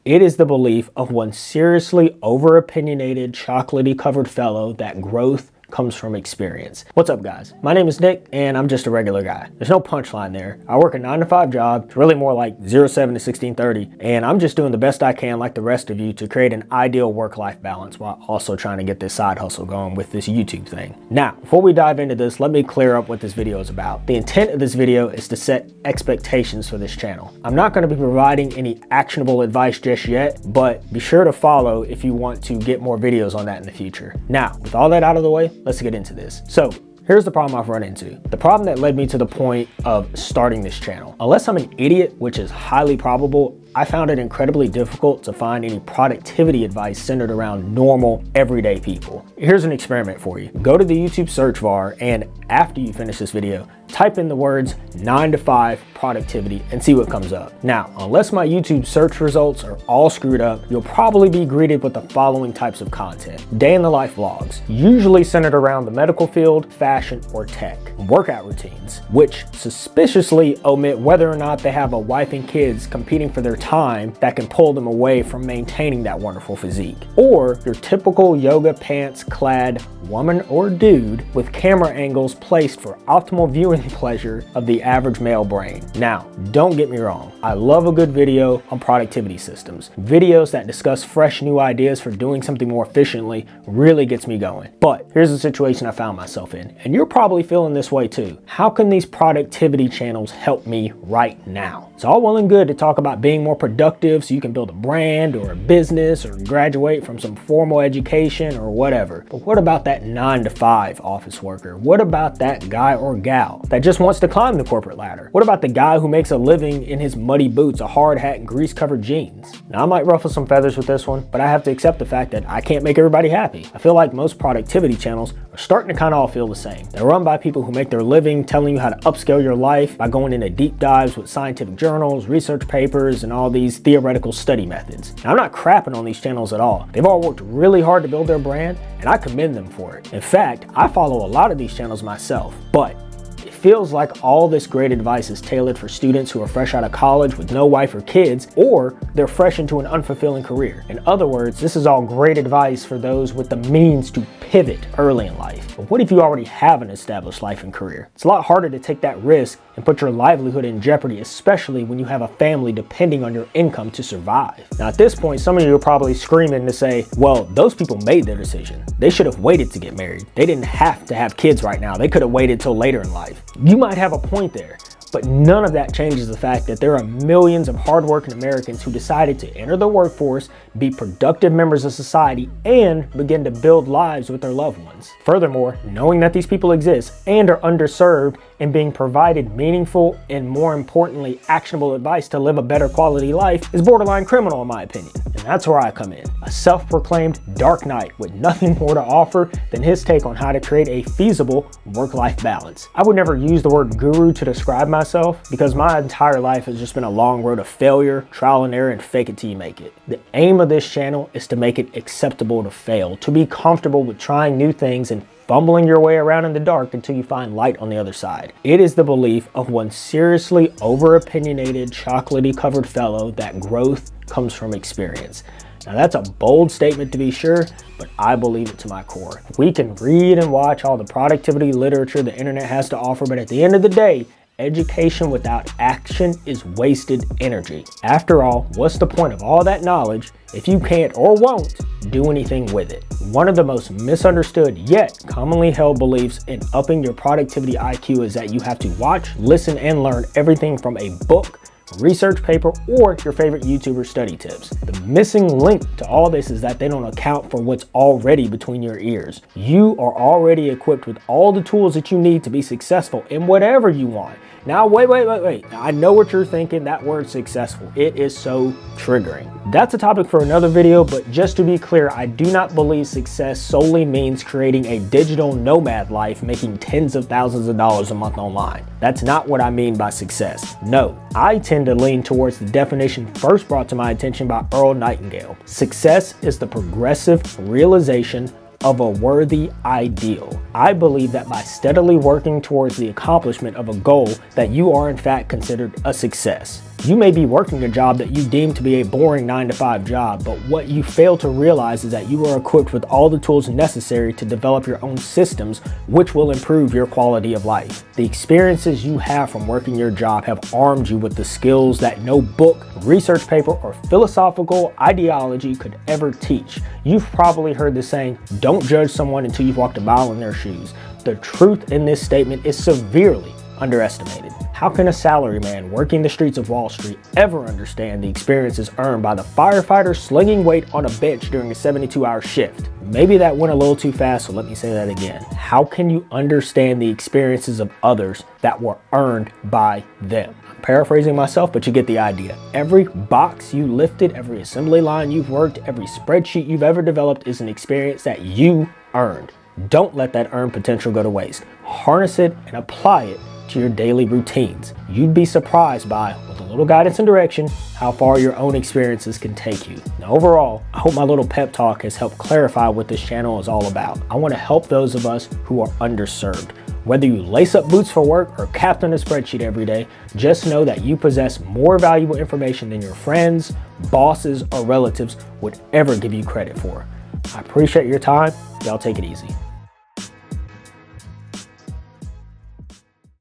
It is the belief of one seriously over-opinionated, chocolatey covered fellow that growth comes from experience. What's up, guys? My name is Nick, and I'm just a regular guy. There's no punchline there. I work a 9-to-5 job. It's really more like 07 to 1630, and I'm just doing the best I can, like the rest of you, to create an ideal work-life balance while also trying to get this side hustle going with this YouTube thing. Now, before we dive into this, let me clear up what this video is about. The intent of this video is to set expectations for this channel. I'm not going to be providing any actionable advice just yet, but be sure to follow if you want to get more videos on that in the future. Now, with all that out of the way, let's get into this. So here's the problem I've run into. The problem that led me to the point of starting this channel. Unless I'm an idiot, which is highly probable, I found it incredibly difficult to find any productivity advice centered around normal, everyday people. Here's an experiment for you. Go to the YouTube search bar, and after you finish this video, type in the words 9 to 5 productivity and see what comes up. Now, unless my YouTube search results are all screwed up, you'll probably be greeted with the following types of content. Day in the life vlogs, usually centered around the medical field, fashion, or tech. Workout routines, which suspiciously omit whether or not they have a wife and kids competing for their time that can pull them away from maintaining that wonderful physique. Or your typical yoga pants clad woman or dude with camera angles placed for optimal viewing pleasure of the average male brain. Now, don't get me wrong, I love a good video on productivity systems. Videos that discuss fresh new ideas for doing something more efficiently really gets me going. But here's the situation I found myself in, and you're probably feeling this way too. How can these productivity channels help me right now? It's all well and good to talk about being more productive so you can build a brand or a business or graduate from some formal education or whatever. But what about that 9 to 5 office worker? What about that guy or gal that just wants to climb the corporate ladder? What about the guy who makes a living in his muddy boots, a hard hat, and grease-covered jeans? Now, I might ruffle some feathers with this one, but I have to accept the fact that I can't make everybody happy. I feel like most productivity channels are starting to kind of all feel the same. They're run by people who make their living telling you how to upscale your life by going into deep dives with scientific journals, research papers, and all these theoretical study methods. Now, I'm not crapping on these channels at all. They've all worked really hard to build their brand, and I commend them for it. In fact, I follow a lot of these channels myself, but it feels like all this great advice is tailored for students who are fresh out of college with no wife or kids, or they're fresh into an unfulfilling career. In other words, this is all great advice for those with the means to pivot early in life. But what if you already have an established life and career? It's a lot harder to take that risk and put your livelihood in jeopardy, especially when you have a family depending on your income to survive. Now, at this point, some of you are probably screaming to say, well, those people made their decision. They should have waited to get married. They didn't have to have kids right now. They could have waited till later in life. You might have a point there, but none of that changes the fact that there are millions of hardworking Americans who decided to enter the workforce, be productive members of society, and begin to build lives with their loved ones. Furthermore, knowing that these people exist and are underserved and being provided meaningful and, more importantly, actionable advice to live a better quality life is borderline criminal in my opinion. And that's where I come in, a self-proclaimed dark knight with nothing more to offer than his take on how to create a feasible work-life balance. I would never use the word guru to describe myself because my entire life has just been a long road of failure, trial and error, and fake it till you make it. The aim of this channel is to make it acceptable to fail, to be comfortable with trying new things and fumbling your way around in the dark until you find light on the other side. It is the belief of one seriously over-opinionated, chocolatey covered fellow that growth comes from experience. Now, that's a bold statement to be sure, but I believe it to my core. We can read and watch all the productivity literature the internet has to offer, but at the end of the day, education without action is wasted energy. After all, what's the point of all that knowledge if you can't or won't do anything with it? One of the most misunderstood yet commonly held beliefs in upping your productivity IQ is that you have to watch, listen, and learn everything from a book, research paper, or your favorite YouTuber study tips. The missing link to all this is that they don't account for what's already between your ears. You are already equipped with all the tools that you need to be successful in whatever you want. Now, wait. Now, I know what you're thinking, that word successful. It is so triggering. That's a topic for another video, but just to be clear, I do not believe success solely means creating a digital nomad life making tens of thousands of dollars a month online. That's not what I mean by success. No, I tend to lean towards the definition first brought to my attention by Earl Nightingale. Success is the progressive realization of a worthy ideal. I believe that by steadily working towards the accomplishment of a goal that you are in fact considered a success. You may be working a job that you deem to be a boring 9-to-5 job, but what you fail to realize is that you are equipped with all the tools necessary to develop your own systems, which will improve your quality of life. The experiences you have from working your job have armed you with the skills that no book, research paper, or philosophical ideology could ever teach. You've probably heard the saying, don't judge someone until you've walked a mile in their shoes. The truth in this statement is severely underestimated. How can a salaryman working the streets of Wall Street ever understand the experiences earned by the firefighter slinging weight on a bench during a 72-hour shift? Maybe that went a little too fast, so let me say that again. How can you understand the experiences of others that were earned by them? I'm paraphrasing myself, but you get the idea. Every box you lifted, every assembly line you've worked, every spreadsheet you've ever developed is an experience that you earned. Don't let that earned potential go to waste. Harness it and apply it to your daily routines. You'd be surprised by, with a little guidance and direction, how far your own experiences can take you. Now overall, I hope my little pep talk has helped clarify what this channel is all about. I want to help those of us who are underserved. Whether you lace up boots for work or captain a spreadsheet every day, just know that you possess more valuable information than your friends, bosses, or relatives would ever give you credit for. I appreciate your time. Y'all take it easy.